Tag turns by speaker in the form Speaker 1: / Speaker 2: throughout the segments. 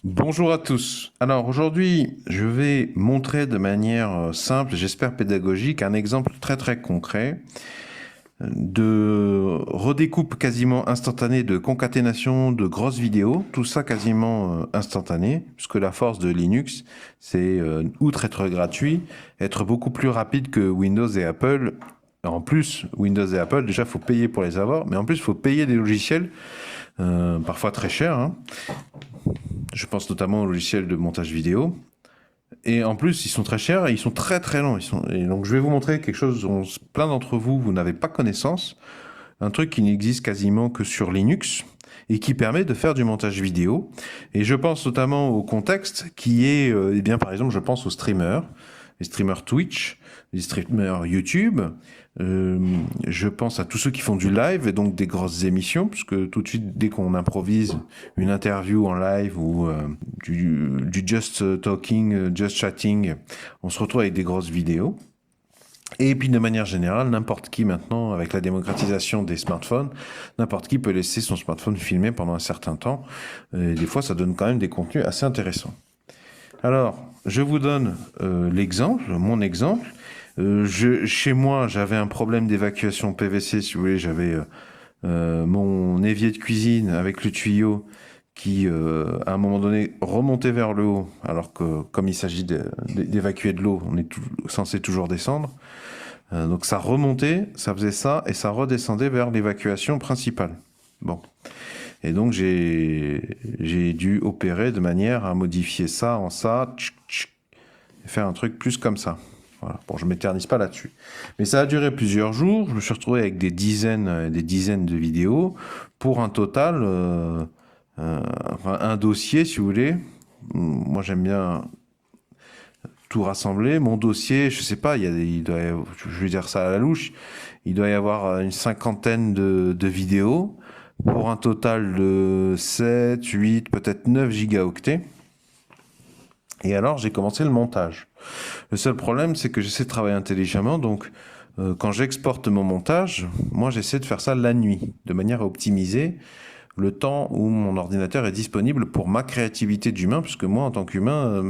Speaker 1: Bonjour à tous. Alors aujourd'hui, je vais montrer de manière simple, j'espère pédagogique, un exemple très très concret de redécoupe quasiment instantanée, de concaténation de grosses vidéos, tout ça quasiment instantané, puisque la force de Linux, c'est outre être gratuit, être beaucoup plus rapide que Windows et Apple. En plus, Windows et Apple, déjà, il faut payer pour les avoir, mais en plus, il faut payer des logiciels, parfois très chers, hein. Je pense notamment aux logiciels de montage vidéo. Et en plus, ils sont très chers et ils sont très très longs. Et donc, je vais vous montrer quelque chose dont plein d'entre vous, vous n'avez pas connaissance. Un truc qui n'existe quasiment que sur Linux et qui permet de faire du montage vidéo. Et je pense notamment au contexte qui est, eh bien, par exemple, je pense aux streamers, les streamers Twitch, les streamers YouTube. Euh, je pense à tous ceux qui font du live et donc des grosses émissions, puisque tout de suite, dès qu'on improvise une interview en live ou du just talking, just chatting, on se retrouve avec des grosses vidéos. Et puis de manière générale, n'importe qui maintenant, avec la démocratisation des smartphones, n'importe qui peut laisser son smartphone filmer pendant un certain temps. Et des fois, ça donne quand même des contenus assez intéressants. Alors, je vous donne l'exemple, mon exemple. Chez moi, j'avais un problème d'évacuation PVC, si vous voulez. J'avais mon évier de cuisine avec le tuyau qui, à un moment donné, remontait vers le haut, alors que comme il s'agit d'évacuer de l'eau, on est censé toujours descendre. Donc ça remontait, ça faisait ça, et ça redescendait vers l'évacuation principale. Bon. Et donc j'ai dû opérer de manière à modifier ça en ça, et faire un truc plus comme ça. Voilà. Bon, je m'éternise pas là-dessus. Mais ça a duré plusieurs jours. Je me suis retrouvé avec des dizaines de vidéos pour un total, enfin, un dossier, si vous voulez. Moi, j'aime bien tout rassembler. Mon dossier, je sais pas, je vais dire ça à la louche, il doit y avoir une cinquantaine de vidéos pour un total de 7, 8, peut-être 9 gigaoctets. Et alors, j'ai commencé le montage. Le seul problème, c'est que j'essaie de travailler intelligemment, donc quand j'exporte mon montage, moi j'essaie de faire ça la nuit, de manière à optimiser le temps où mon ordinateur est disponible pour ma créativité d'humain, puisque moi, en tant qu'humain,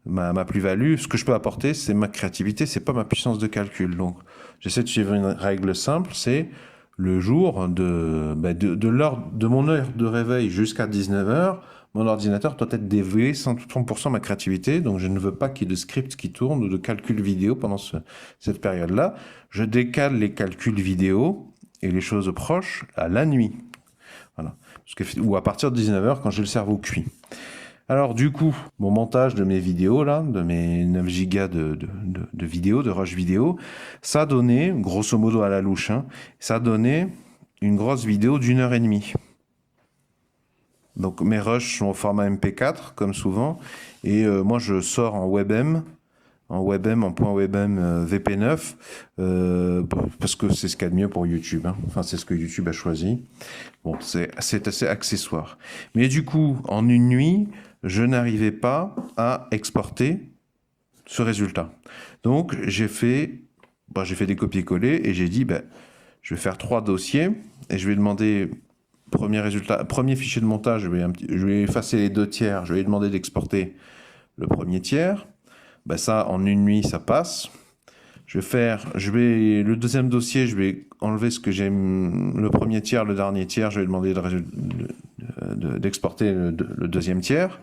Speaker 1: ma plus-value, ce que je peux apporter, c'est ma créativité, c'est pas ma puissance de calcul. Donc, j'essaie de suivre une règle simple, c'est le jour de l'heure, de mon heure de réveil jusqu'à 19 heures, mon ordinateur doit être dévoué 100% ma créativité, donc je ne veux pas qu'il y ait de script qui tourne ou de calcul vidéo pendant cette période-là. Je décale les calculs vidéo et les choses proches à la nuit. Voilà. Ou à partir de 19 heures quand j'ai le cerveau cuit. Alors du coup, mon montage de mes vidéos, là, de mes 9 gigas de vidéos, de rush vidéo, ça a donné, grosso modo à la louche, hein, ça a donné une grosse vidéo d'1 heure et demie. Donc mes rushs sont au format MP4, comme souvent, et moi je sors en WebM, en point WebM VP9, parce que c'est ce qu'il y a de mieux pour YouTube, hein. Enfin, c'est ce que YouTube a choisi. Bon, c'est assez accessoire. Mais du coup, en une nuit, je n'arrivais pas à exporter ce résultat. Donc, j'ai fait des copier-coller et j'ai dit, je vais faire 3 dossiers et je vais demander, premier résultat, premier fichier de montage, je vais effacer les 2 tiers, je vais demander d'exporter le premier tiers. Ça, en une nuit, ça passe. Le deuxième dossier, je vais enlever ce que j'aime, le premier tiers, le dernier tiers, je vais demander d'exporter le deuxième tiers.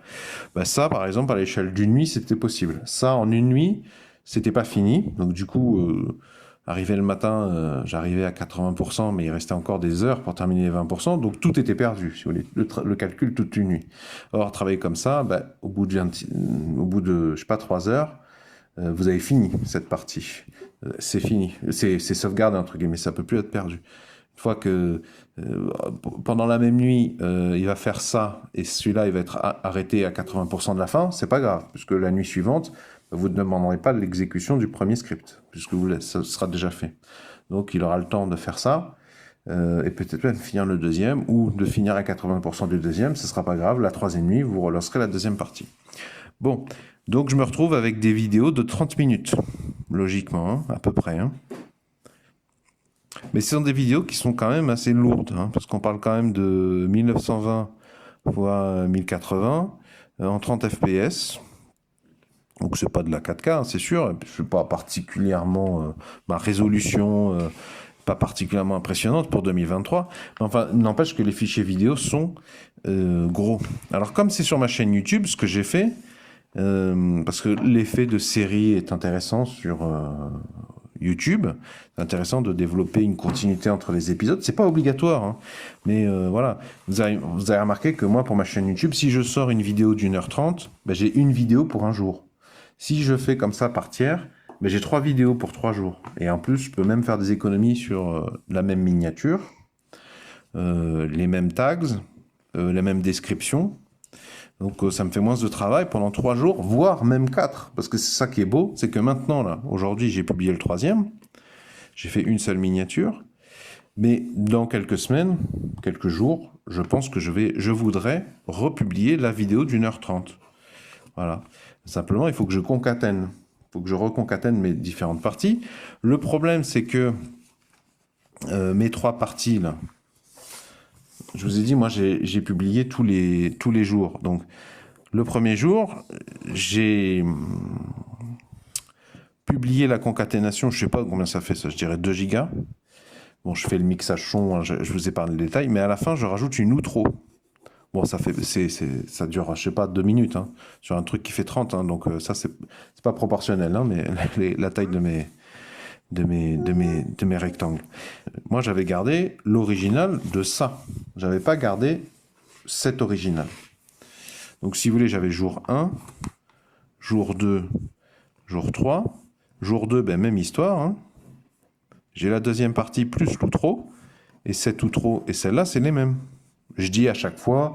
Speaker 1: Ça, par exemple, à l'échelle d'une nuit, c'était possible. Ça, en une nuit, c'était pas fini. Donc, du coup, arrivé le matin, j'arrivais à 80%, mais il restait encore des heures pour terminer les 20%. Donc, tout était perdu, si vous voulez. Le calcul toute une nuit. Or, travailler comme ça, au bout de, je sais pas, 3 heures, vous avez fini cette partie. C'est fini. C'est sauvegardé, entre guillemets. Ça peut plus être perdu. Une fois que pendant la même nuit, il va faire ça et celui-là, il va être arrêté à 80% de la fin, c'est pas grave, puisque la nuit suivante, vous ne demanderez pas l'exécution du premier script, puisque ça sera déjà fait. Donc, il aura le temps de faire ça et peut-être même finir le deuxième ou de finir à 80% du deuxième, ce sera pas grave. La troisième nuit, vous relancerez la deuxième partie. Bon, donc je me retrouve avec des vidéos de 30 minutes, logiquement, hein, à peu près, hein. Mais ce sont des vidéos qui sont quand même assez lourdes, hein, parce qu'on parle quand même de 1920 fois 1080. en 30 fps. Donc c'est pas de la 4K, hein, c'est sûr. C'est pas particulièrement ma résolution, pas particulièrement impressionnante pour 2023. Enfin, n'empêche que les fichiers vidéo sont gros. Alors comme c'est sur ma chaîne YouTube, ce que j'ai fait, parce que l'effet de série est intéressant sur YouTube, c'est intéressant de développer une continuité entre les épisodes. C'est pas obligatoire, hein, mais voilà. Vous avez remarqué que moi, pour ma chaîne YouTube, si je sors une vidéo d'1h30, ben, j'ai une vidéo pour un jour. Si je fais comme ça par tiers, ben, j'ai 3 vidéos pour 3 jours. Et en plus, je peux même faire des économies sur la même miniature, les mêmes tags, la même description. Donc ça me fait moins de travail pendant 3 jours, voire même 4. Parce que c'est ça qui est beau, c'est que maintenant, là, aujourd'hui, j'ai publié le 3e. J'ai fait une seule miniature. Mais dans quelques semaines, quelques jours, je pense que je voudrais republier la vidéo d'1h30. Voilà. Simplement, il faut que je concatène. Il faut que je reconcatène mes différentes parties. Le problème, c'est que mes 3 parties, là, je vous ai dit, moi, j'ai publié tous les jours. Donc, le premier jour, j'ai publié la concaténation, je ne sais pas combien ça fait, ça, je dirais 2 gigas. Bon, je fais le mixage son, hein, je vous épargne le détail, mais à la fin, je rajoute une outro. Bon, ça dure, je sais pas, 2 minutes, hein, sur un truc qui fait 30, hein, donc ça, c'est pas proportionnel, hein, mais la taille de mes rectangles. Moi, j'avais gardé l'original de ça. J'avais pas gardé cet original. Donc, si vous voulez, j'avais jour 1, jour 2, jour 3. Jour 2, ben, même histoire, hein. J'ai la deuxième partie plus l'outro, et cette outro et celle-là, c'est les mêmes. Je dis à chaque fois,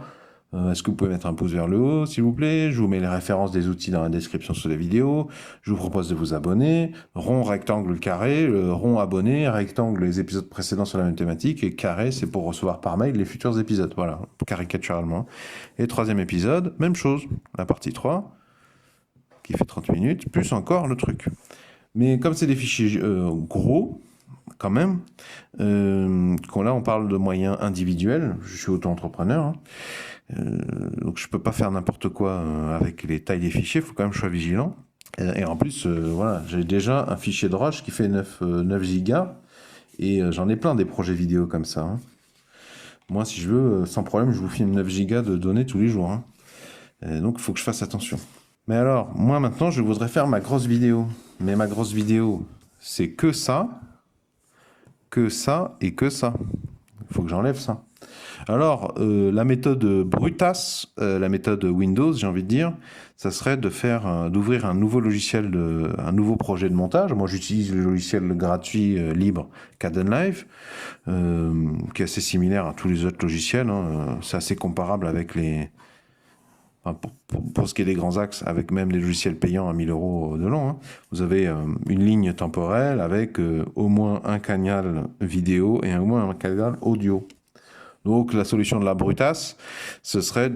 Speaker 1: est-ce que vous pouvez mettre un pouce vers le haut, s'il vous plaît? Je vous mets les références des outils dans la description sous la vidéo. Je vous propose de vous abonner. Rond, rectangle, carré. Rond, abonné. Rectangle, les épisodes précédents sur la même thématique. Et carré, c'est pour recevoir par mail les futurs épisodes. Voilà, caricaturalement. Et 3e épisode, même chose. La partie 3, qui fait 30 minutes, plus encore le truc. Mais comme c'est des fichiers gros, quand même, là on parle de moyens individuels, je suis auto-entrepreneur, hein. Donc je peux pas faire n'importe quoi avec les tailles des fichiers, il faut quand même que je sois vigilant. Et en plus, voilà, j'ai déjà un fichier de rush qui fait 9 gigas, et j'en ai plein des projets vidéo comme ça, hein. Moi, si je veux, sans problème, je vous filme 9 gigas de données tous les jours, hein. Donc il faut que je fasse attention. Mais alors, moi maintenant, je voudrais faire ma grosse vidéo. Mais ma grosse vidéo, c'est que ça et que ça. Il faut que j'enlève ça. Alors, la méthode Brutas, la méthode Windows, j'ai envie de dire, ça serait d'ouvrir un nouveau logiciel, un nouveau projet de montage. Moi, j'utilise le logiciel gratuit libre Kdenlive, qui est assez similaire à tous les autres logiciels, hein. C'est assez comparable avec enfin, pour ce qui est des grands axes, avec même des logiciels payants à 1 000 € de l'an, hein. Vous avez une ligne temporelle avec au moins un canal vidéo et au moins un canal audio. Donc la solution de la Brutas, ce serait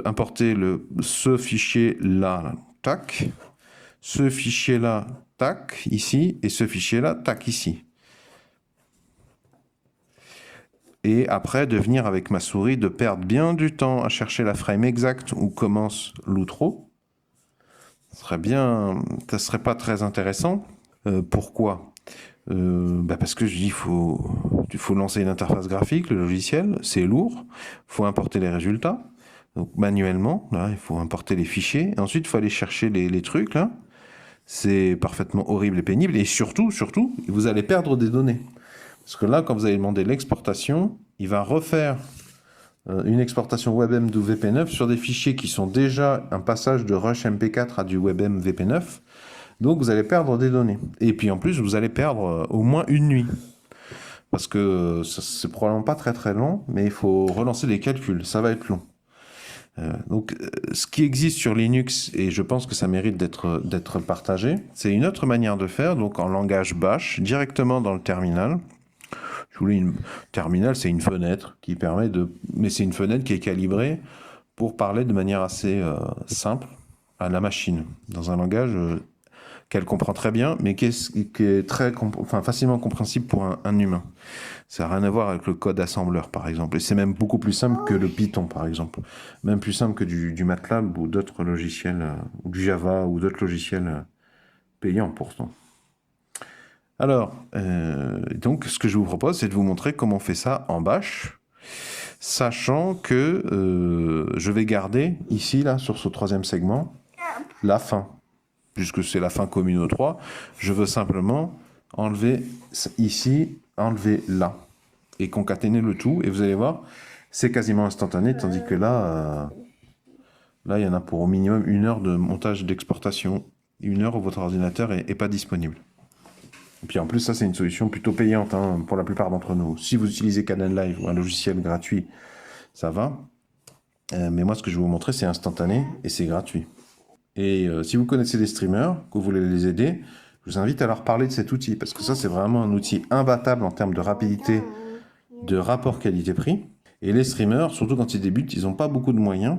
Speaker 1: importer ce fichier-là, tac, ce fichier-là, tac, ici, et ce fichier-là, tac, ici. Et après, de venir avec ma souris, de perdre bien du temps à chercher la frame exacte où commence l'outro. Ça serait pas très intéressant. Pourquoi ? Parce que je dis, il faut lancer une interface graphique, le logiciel, c'est lourd, il faut importer les résultats, donc manuellement, là, il faut importer les fichiers, ensuite il faut aller chercher les trucs, là, c'est parfaitement horrible et pénible, et surtout, vous allez perdre des données. Parce que là, quand vous allez demander l'exportation, il va refaire une exportation WebM du VP9 sur des fichiers qui sont déjà un passage de Rush MP4 à du WebM VP9. Donc vous allez perdre des données. Et puis en plus, vous allez perdre au moins une nuit. Parce que c'est probablement pas très très long, mais il faut relancer les calculs. Ça va être long. Donc ce qui existe sur Linux, et je pense que ça mérite d'être partagé, c'est une autre manière de faire, donc en langage bash, directement dans le terminal. Je voulais terminal, c'est une fenêtre qui permet mais c'est une fenêtre qui est calibrée pour parler de manière assez simple à la machine, dans un langage qu'elle comprend très bien, mais qui est très facilement compréhensible pour un humain. Ça n'a rien à voir avec le code assembleur, par exemple. Et c'est même beaucoup plus simple que le Python, par exemple. Même plus simple que du MATLAB ou d'autres logiciels, ou du Java ou d'autres logiciels payants pourtant. Alors, donc, ce que je vous propose, c'est de vous montrer comment on fait ça en Bash, sachant que je vais garder ici, là, sur ce troisième segment, la fin. Puisque c'est la fin commune aux 3, je veux simplement enlever ici, enlever là, et concaténer le tout, et vous allez voir, c'est quasiment instantané, tandis que là, là, il y en a pour au minimum 1 heure de montage d'exportation, 1 heure où votre ordinateur est pas disponible. Et puis en plus, ça, c'est une solution plutôt payante hein, pour la plupart d'entre nous. Si vous utilisez Kdenlive ou un logiciel gratuit, ça va. Mais moi, ce que je vais vous montrer, c'est instantané et c'est gratuit. Et si vous connaissez des streamers, que vous voulez les aider, je vous invite à leur parler de cet outil, parce que ça, c'est vraiment un outil imbattable en termes de rapidité, de rapport qualité-prix. Et les streamers, surtout quand ils débutent, ils n'ont pas beaucoup de moyens.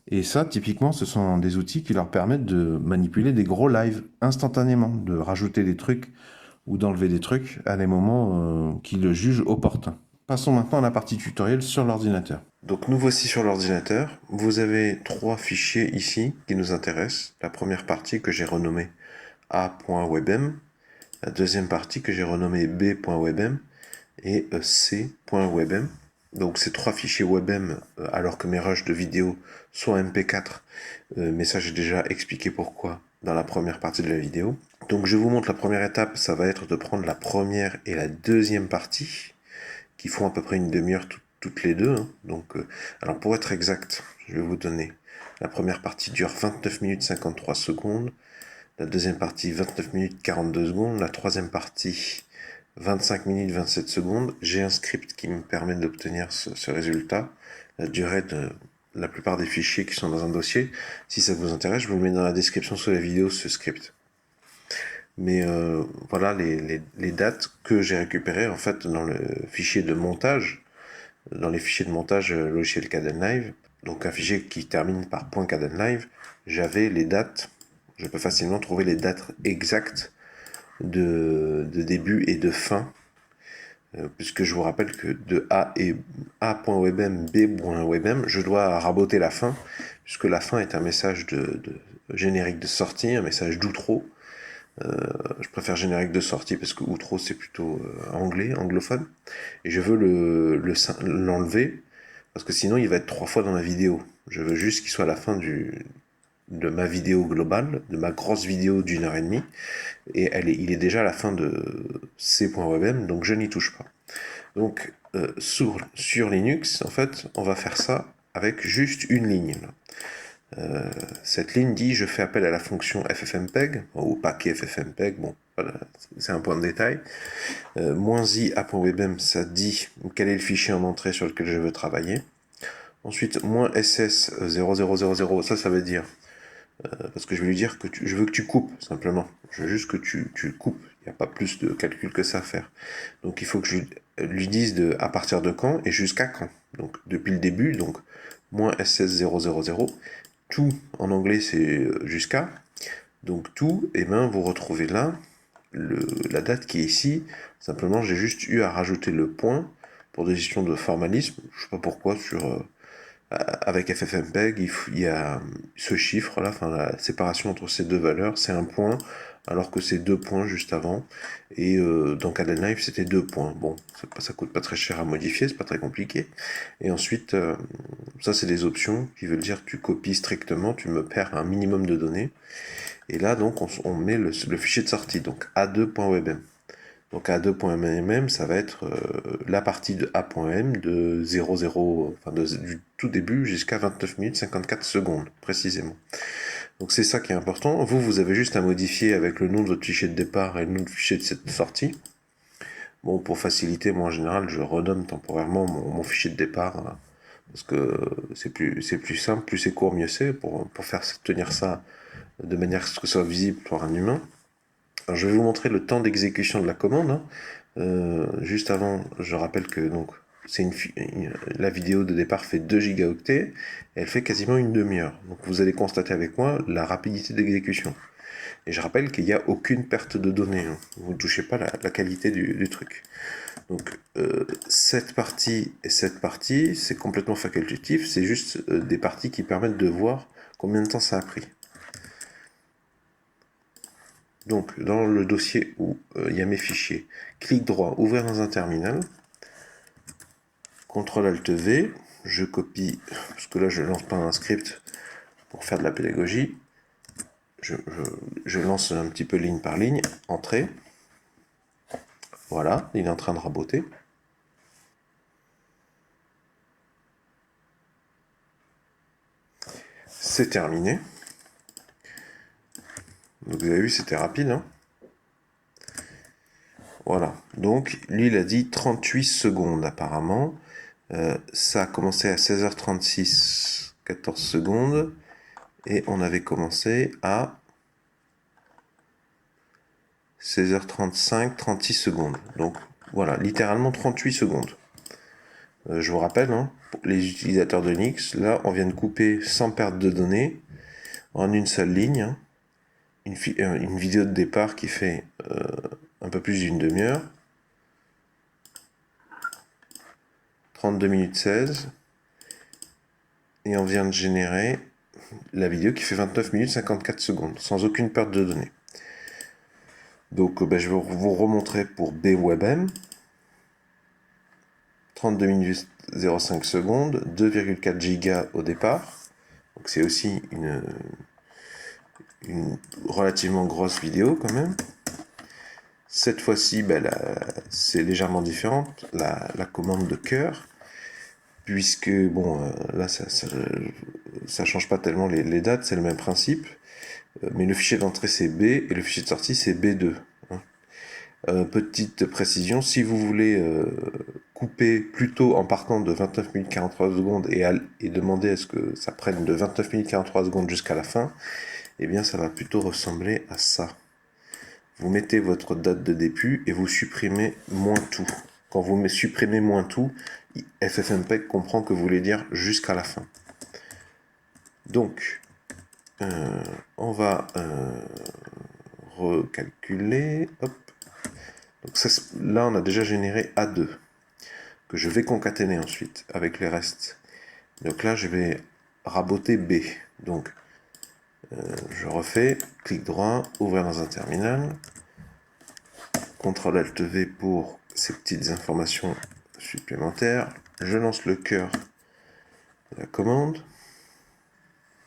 Speaker 1: Et ça, typiquement, ce sont des outils qui leur permettent de manipuler des gros lives instantanément, de rajouter des trucs ou d'enlever des trucs à des moments qu'ils le jugent opportuns. Passons maintenant à la partie tutoriel sur l'ordinateur. Donc nous voici sur l'ordinateur. Vous avez 3 fichiers ici qui nous intéressent. La première partie que j'ai renommée a.webm, la deuxième partie que j'ai renommée b.webm et c.webm. Donc ces 3 fichiers webm, alors que mes rushs de vidéo sont mp4, mais ça j'ai déjà expliqué pourquoi dans la première partie de la vidéo. Donc je vous montre la première étape, ça va être de prendre la première et la deuxième partie, qui font à peu près une demi-heure toutes les deux. Hein. Donc, alors pour être exact, je vais vous donner. La première partie dure 29 minutes 53 secondes. La deuxième partie 29 minutes 42 secondes. La troisième partie 25 minutes 27 secondes. J'ai un script qui me permet d'obtenir ce résultat. La durée de la plupart des fichiers qui sont dans un dossier. Si ça vous intéresse, je vous le mets dans la description sous la vidéo, ce script. Mais voilà les dates que j'ai récupérées en fait dans le fichier de montage, dans les fichiers de montage logiciel Kdenlive, donc un fichier qui termine par .kdenlive, j'avais les dates, je peux facilement trouver les dates exactes de début et de fin, puisque je vous rappelle que de A.webm, B.webm, je dois raboter la fin, puisque la fin est un message de générique de sortie, un message d'outro. Je préfère générique de sortie parce que outro c'est plutôt anglophone, et je veux l'enlever parce que sinon il va être 3 fois dans ma vidéo. Je veux juste qu'il soit à la fin de ma vidéo globale, de ma grosse vidéo d'1 h 30, et il est déjà à la fin de c.webm, donc je n'y touche pas. Donc sur Linux, en fait, on va faire ça avec juste une ligne. Là. Cette ligne dit je fais appel à la fonction ffmpeg ou paquet ffmpeg, bon voilà, c'est un point de détail. -i a.webm, ça dit quel est le fichier en entrée sur lequel je veux travailler. Ensuite -ss0000, ça veut dire parce que je vais lui dire que je veux que tu coupes simplement, je veux juste que tu coupes, il n'y a pas plus de calcul que ça à faire. Donc il faut que je lui dise à partir de quand et jusqu'à quand, donc depuis le début, donc -ss000. Tout en anglais c'est jusqu'à, donc tout, et ben vous retrouvez là la date qui est ici. Simplement j'ai juste eu à rajouter le point pour des questions de formalisme, je sais pas pourquoi, avec ffmpeg il y a ce chiffre là, enfin la séparation entre ces deux valeurs c'est un point, alors que c'est 2 points juste avant, et dans Kdenlive c'était 2 points. Bon, ça coûte pas très cher à modifier, c'est pas très compliqué. Et ensuite, ça c'est des options qui veulent dire que tu copies strictement, tu me perds un minimum de données. Et là donc on met le fichier de sortie, donc a2.webm. Donc a2.mm, ça va être la partie de a.m de 00, enfin du tout début jusqu'à 29 minutes 54 secondes précisément. Donc c'est ça qui est important. Vous avez juste à modifier avec le nom de votre fichier de départ et le nom de fichier de cette sortie. Bon, pour faciliter, moi en général, je renomme temporairement mon fichier de départ, hein, parce que c'est plus simple, plus c'est court, mieux c'est, pour faire tenir ça de manière à ce que ce soit visible pour un humain. Alors, je vais vous montrer le temps d'exécution de la commande. Hein. Juste avant, je rappelle que donc la vidéo de départ fait 2 gigaoctets, et elle fait quasiment une demi-heure. Donc vous allez constater avec moi la rapidité d'exécution. Et je rappelle qu'il n'y a aucune perte de données, hein. Vous ne touchez pas la qualité du truc. Donc cette partie et cette partie, c'est complètement facultatif, c'est juste des parties qui permettent de voir combien de temps ça a pris. Donc dans le dossier où il y a mes fichiers, clic droit, ouvrir dans un terminal, CTRL-ALT-V, je copie, parce que là je lance pas un script pour faire de la pédagogie, je lance un petit peu ligne par ligne, entrée, voilà, il est en train de raboter. C'est terminé. Donc vous avez vu, c'était rapide, hein. Voilà, donc lui il a dit 38 secondes apparemment. Ça a commencé à 16h36, 14 secondes. Et on avait commencé à 16h35, 36 secondes. Donc voilà, littéralement 38 secondes. Je vous rappelle, hein, pour les utilisateurs de Linux, là on vient de couper sans perte de données, en une seule ligne, hein, une vidéo de départ qui fait un peu plus d'une demi-heure. 32 minutes 16. Et on vient de générer la vidéo qui fait 29 minutes 54 secondes, sans aucune perte de données. Donc je vais vous remontrer pour BWebM. 32 minutes 05 secondes, 2,4 gigas au départ. Donc c'est aussi une relativement grosse vidéo quand même. Cette fois-ci, c'est légèrement différent, la commande de cœur, puisque bon, là ça change pas tellement les dates, c'est le même principe, mais le fichier d'entrée c'est B et le fichier de sortie c'est B2. Petite précision, si vous voulez couper plutôt en partant de 29 minutes 43 secondes et demander à ce que ça prenne de 29 minutes 43 secondes jusqu'à la fin, eh bien ça va plutôt ressembler à ça. Vous mettez votre date de début et vous supprimez moins tout. Quand vous supprimez moins tout, FFmpeg comprend que vous voulez dire jusqu'à la fin. Donc, on va recalculer. Hop. Donc ça, là, on a déjà généré A2, que je vais concaténer ensuite avec les restes. Donc là, je vais raboter B. Donc, je refais, clic droit, ouvrir dans un terminal, CTRL-ALT-V pour ces petites informations supplémentaires. Je lance le cœur de la commande.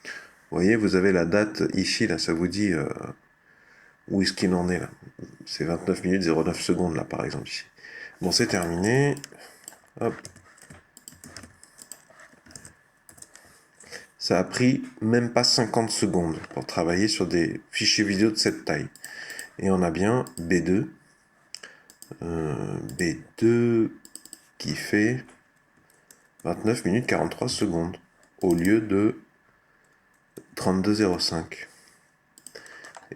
Speaker 1: Vous voyez, vous avez la date ici, là, ça vous dit où est-ce qu'il en est là. C'est 29 minutes 09 secondes là, par exemple, ici. Bon, c'est terminé. Hop. Ça a pris même pas 50 secondes pour travailler sur des fichiers vidéo de cette taille. Et on a bien B2. B2 qui fait 29 minutes 43 secondes au lieu de 32,05.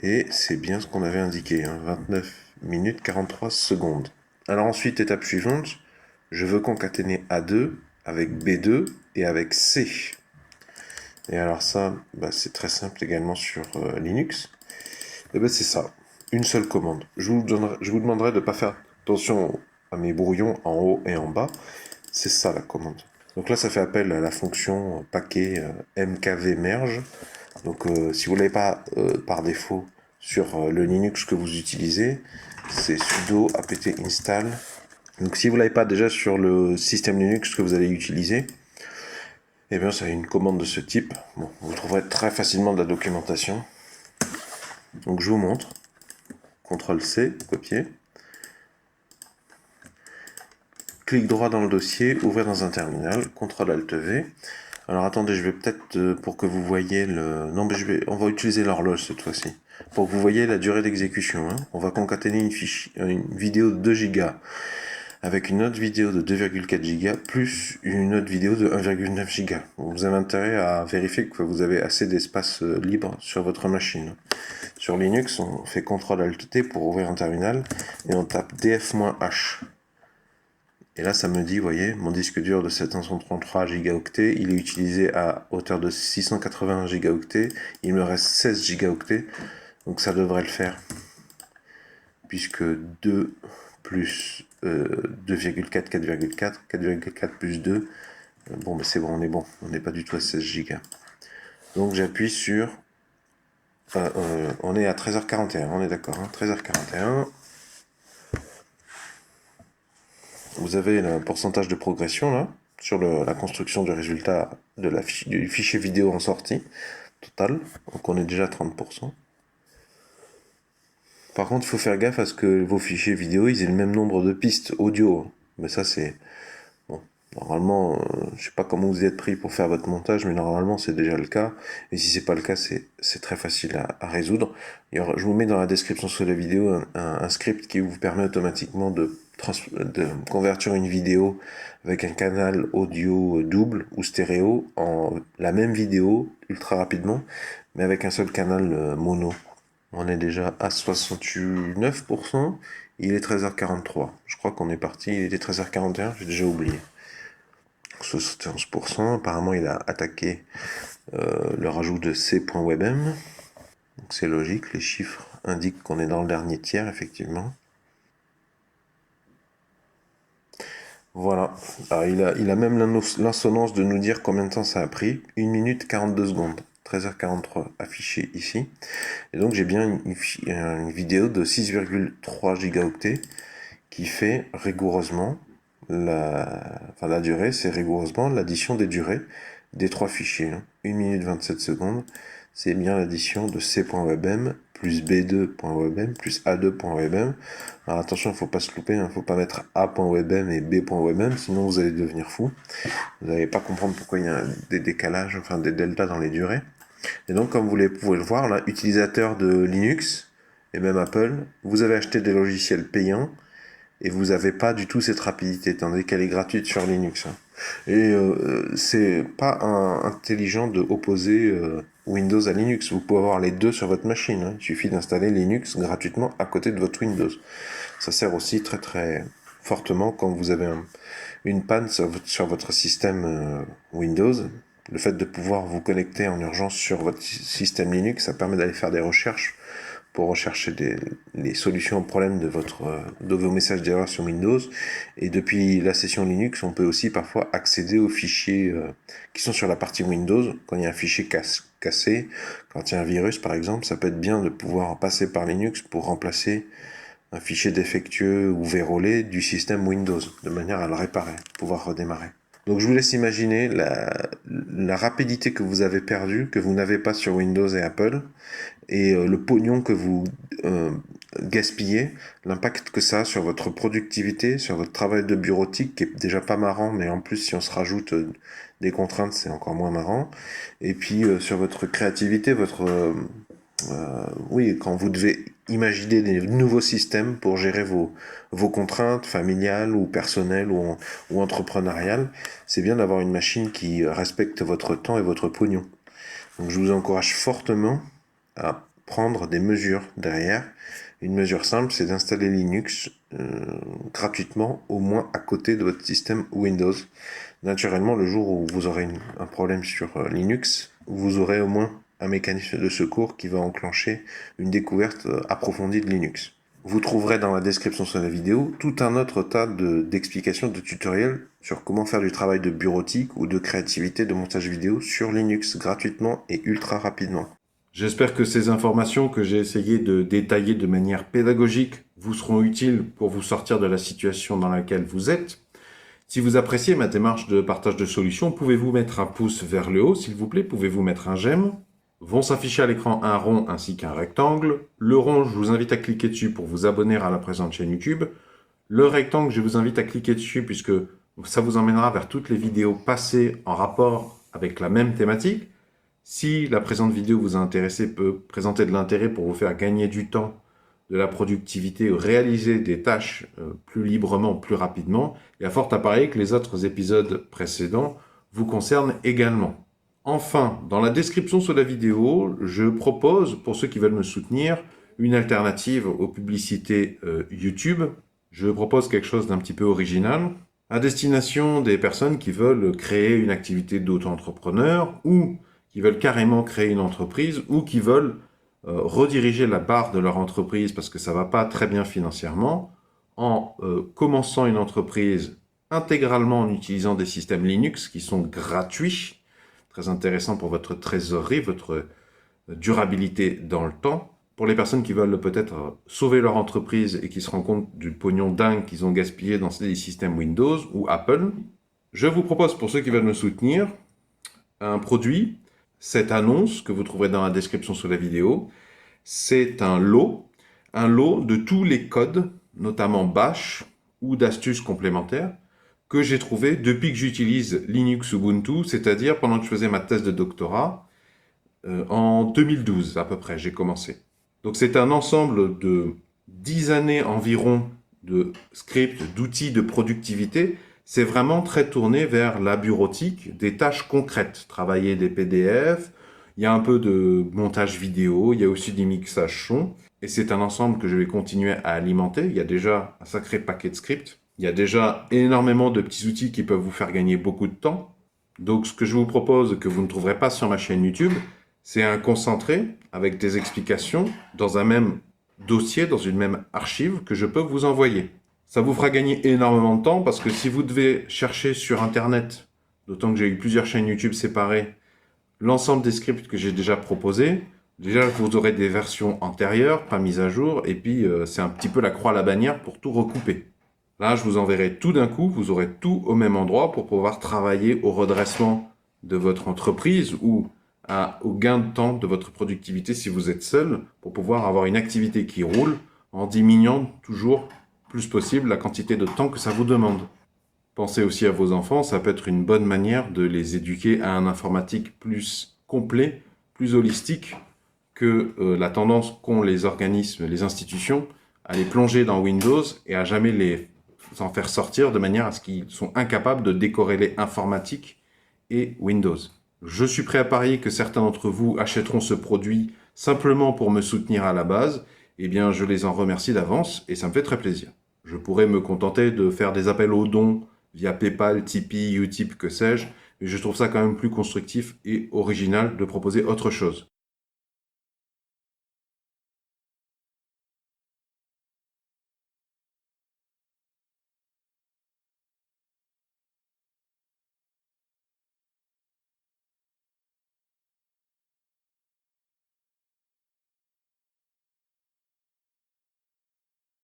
Speaker 1: Et c'est bien ce qu'on avait indiqué, hein, 29 minutes 43 secondes. Alors ensuite, étape suivante, je veux concaténer A2 avec B2 et avec C. Et alors ça, c'est très simple également sur Linux. Et c'est ça, une seule commande. Je vous demanderai de ne pas faire attention à mes brouillons en haut et en bas. C'est ça la commande. Donc là, ça fait appel à la fonction paquet mkv merge. Donc si vous ne l'avez pas par défaut sur le Linux que vous utilisez, c'est sudo apt install. Donc si vous ne l'avez pas déjà sur le système Linux que vous allez utiliser, eh bien c'est une commande de ce type. Bon, vous trouverez très facilement de la documentation. Donc je vous montre. CTRL-C, copier. Clic droit dans le dossier, ouvrir dans un terminal, CTRL-ALT-V. Alors attendez, je vais peut-être, pour que vous voyez le... Non, mais on va utiliser l'horloge cette fois-ci. Pour que vous voyez la durée d'exécution. Hein. On va concaténer une vidéo de 2 Go avec une autre vidéo de 2,4 Go plus une autre vidéo de 1,9 Go. Vous avez intérêt à vérifier que vous avez assez d'espace libre sur votre machine. Sur Linux, on fait CTRL-ALT-T pour ouvrir un terminal et on tape df-h. Et là, ça me dit, vous voyez, mon disque dur de 733 gigaoctets, il est utilisé à hauteur de 681 gigaoctets. Il me reste 16 gigaoctets Donc ça devrait le faire, puisque 2 plus 2,4, 4,4, 4,4 plus 2, bon, mais c'est bon, on n'est pas du tout à 16 Go. Donc j'appuie sur, on est à 13h41, on est d'accord, hein, 13h41. Vous avez le pourcentage de progression là, sur la construction du résultat du fichier vidéo en sortie total, donc on est déjà à 30%. Par contre, il faut faire gaffe à ce que vos fichiers vidéo ils aient le même nombre de pistes audio. Mais ça, c'est. Bon, normalement, je sais pas comment vous êtes pris pour faire votre montage, mais normalement, c'est déjà le cas. Et si c'est pas le cas, c'est très facile à résoudre. Je vous mets dans la description sous la vidéo un script qui vous permet automatiquement de convertir une vidéo avec un canal audio double ou stéréo en la même vidéo ultra rapidement, mais avec un seul canal mono. On est déjà à 69%. Il est 13h43. Je crois qu'on est parti. Il était 13h41. J'ai déjà oublié. 71%. Apparemment, il a attaqué le rajout de C.WebM. Donc c'est logique. Les chiffres indiquent qu'on est dans le dernier tiers, effectivement. Voilà. Alors, il a même l'insolence de nous dire combien de temps ça a pris. 1 minute 42 secondes. 13h43 affiché ici. Et donc j'ai bien une vidéo de 6,3 gigaoctets qui fait rigoureusement la durée, c'est rigoureusement l'addition des durées des trois fichiers. 1 minute 27 secondes, c'est bien l'addition de C.WebM plus B2.WebM plus A2.WebM. Alors attention, il ne faut pas se louper, il ne faut pas mettre A.WebM et B.WebM, sinon vous allez devenir fou. Vous n'allez pas comprendre pourquoi il y a des décalages, enfin des deltas dans les durées. Et donc, comme vous pouvez le voir, là, utilisateur de Linux et même Apple, vous avez acheté des logiciels payants et vous n'avez pas du tout cette rapidité, tandis qu'elle est gratuite sur Linux. Et c'est pas intelligent de opposer Windows à Linux. Vous pouvez avoir les deux sur votre machine. Il suffit d'installer Linux gratuitement à côté de votre Windows. Ça sert aussi très très fortement quand vous avez une panne sur votre système Windows. Le fait de pouvoir vous connecter en urgence sur votre système Linux, ça permet d'aller faire des recherches pour rechercher les solutions aux problèmes de vos messages d'erreur sur Windows. Et depuis la session Linux, on peut aussi parfois accéder aux fichiers qui sont sur la partie Windows. Quand il y a un fichier cassé, quand il y a un virus par exemple, ça peut être bien de pouvoir passer par Linux pour remplacer un fichier défectueux ou vérolé du système Windows, de manière à le réparer, pouvoir redémarrer. Donc je vous laisse imaginer la rapidité que vous avez perdue, que vous n'avez pas sur Windows et Apple, et le pognon que vous gaspillez, l'impact que ça a sur votre productivité, sur votre travail de bureautique, qui est déjà pas marrant, mais en plus si on se rajoute des contraintes, c'est encore moins marrant, et puis sur votre créativité, oui, quand vous devez imaginer des nouveaux systèmes pour gérer vos contraintes familiales ou personnelles ou entrepreneuriales, c'est bien d'avoir une machine qui respecte votre temps et votre pognon. Donc je vous encourage fortement à prendre des mesures derrière. Une mesure simple, c'est d'installer Linux gratuitement, au moins à côté de votre système Windows. Naturellement, le jour où vous aurez un problème sur Linux, vous aurez au moins un mécanisme de secours qui va enclencher une découverte approfondie de Linux. Vous trouverez dans la description sous la vidéo tout un autre tas d'explications, de tutoriels sur comment faire du travail de bureautique ou de créativité de montage vidéo sur Linux gratuitement et ultra rapidement. J'espère que ces informations que j'ai essayé de détailler de manière pédagogique vous seront utiles pour vous sortir de la situation dans laquelle vous êtes. Si vous appréciez ma démarche de partage de solutions, pouvez-vous mettre un pouce vers le haut, s'il vous plaît, pouvez-vous mettre un j'aime. Vont s'afficher à l'écran un rond ainsi qu'un rectangle. Le rond, je vous invite à cliquer dessus pour vous abonner à la présente chaîne YouTube. Le rectangle, je vous invite à cliquer dessus puisque ça vous emmènera vers toutes les vidéos passées en rapport avec la même thématique. Si la présente vidéo vous a intéressé, peut présenter de l'intérêt pour vous faire gagner du temps, de la productivité ou réaliser des tâches plus librement, plus rapidement, il y a fort à parier que les autres épisodes précédents vous concernent également. Enfin, dans la description sous la vidéo, je propose, pour ceux qui veulent me soutenir, une alternative aux publicités YouTube. Je propose quelque chose d'un petit peu original, à destination des personnes qui veulent créer une activité d'auto-entrepreneur ou qui veulent carrément créer une entreprise ou qui veulent rediriger la barre de leur entreprise parce que ça ne va pas très bien financièrement, en commençant une entreprise intégralement en utilisant des systèmes Linux qui sont gratuits, très intéressant pour votre trésorerie, votre durabilité dans le temps. Pour les personnes qui veulent peut-être sauver leur entreprise et qui se rendent compte du pognon dingue qu'ils ont gaspillé dans des systèmes Windows ou Apple, je vous propose, pour ceux qui veulent me soutenir, un produit, cette annonce que vous trouverez dans la description sous la vidéo. C'est un lot de tous les codes, notamment Bash ou d'astuces complémentaires, que j'ai trouvé depuis que j'utilise Linux Ubuntu, c'est-à-dire pendant que je faisais ma thèse de doctorat, en 2012 à peu près, j'ai commencé. Donc c'est un ensemble de 10 années environ de scripts, d'outils de productivité. C'est vraiment très tourné vers la bureautique, des tâches concrètes, travailler des PDF, il y a un peu de montage vidéo, il y a aussi du mixage son, et c'est un ensemble que je vais continuer à alimenter. Il y a déjà un sacré paquet de scripts, il y a déjà énormément de petits outils qui peuvent vous faire gagner beaucoup de temps. Donc ce que je vous propose, que vous ne trouverez pas sur ma chaîne YouTube, c'est un concentré avec des explications dans un même dossier, dans une même archive que je peux vous envoyer. Ça vous fera gagner énormément de temps parce que si vous devez chercher sur Internet, d'autant que j'ai eu plusieurs chaînes YouTube séparées, l'ensemble des scripts que j'ai déjà proposés, déjà vous aurez des versions antérieures, pas mises à jour, et puis c'est un petit peu la croix à la bannière pour tout recouper. Là, je vous enverrai tout d'un coup, vous aurez tout au même endroit pour pouvoir travailler au redressement de votre entreprise ou au gain de temps de votre productivité si vous êtes seul, pour pouvoir avoir une activité qui roule en diminuant toujours plus possible la quantité de temps que ça vous demande. Pensez aussi à vos enfants, ça peut être une bonne manière de les éduquer à un informatique plus complet, plus holistique que la tendance qu'ont les organismes, les institutions, à les plonger dans Windows et à jamais les en faire sortir de manière à ce qu'ils sont incapables de décorréler informatique et Windows. Je suis prêt à parier que certains d'entre vous achèteront ce produit simplement pour me soutenir à la base. Eh bien, je les en remercie d'avance et ça me fait très plaisir. Je pourrais me contenter de faire des appels aux dons via PayPal, Tipeee, Utip, que sais-je, mais je trouve ça quand même plus constructif et original de proposer autre chose.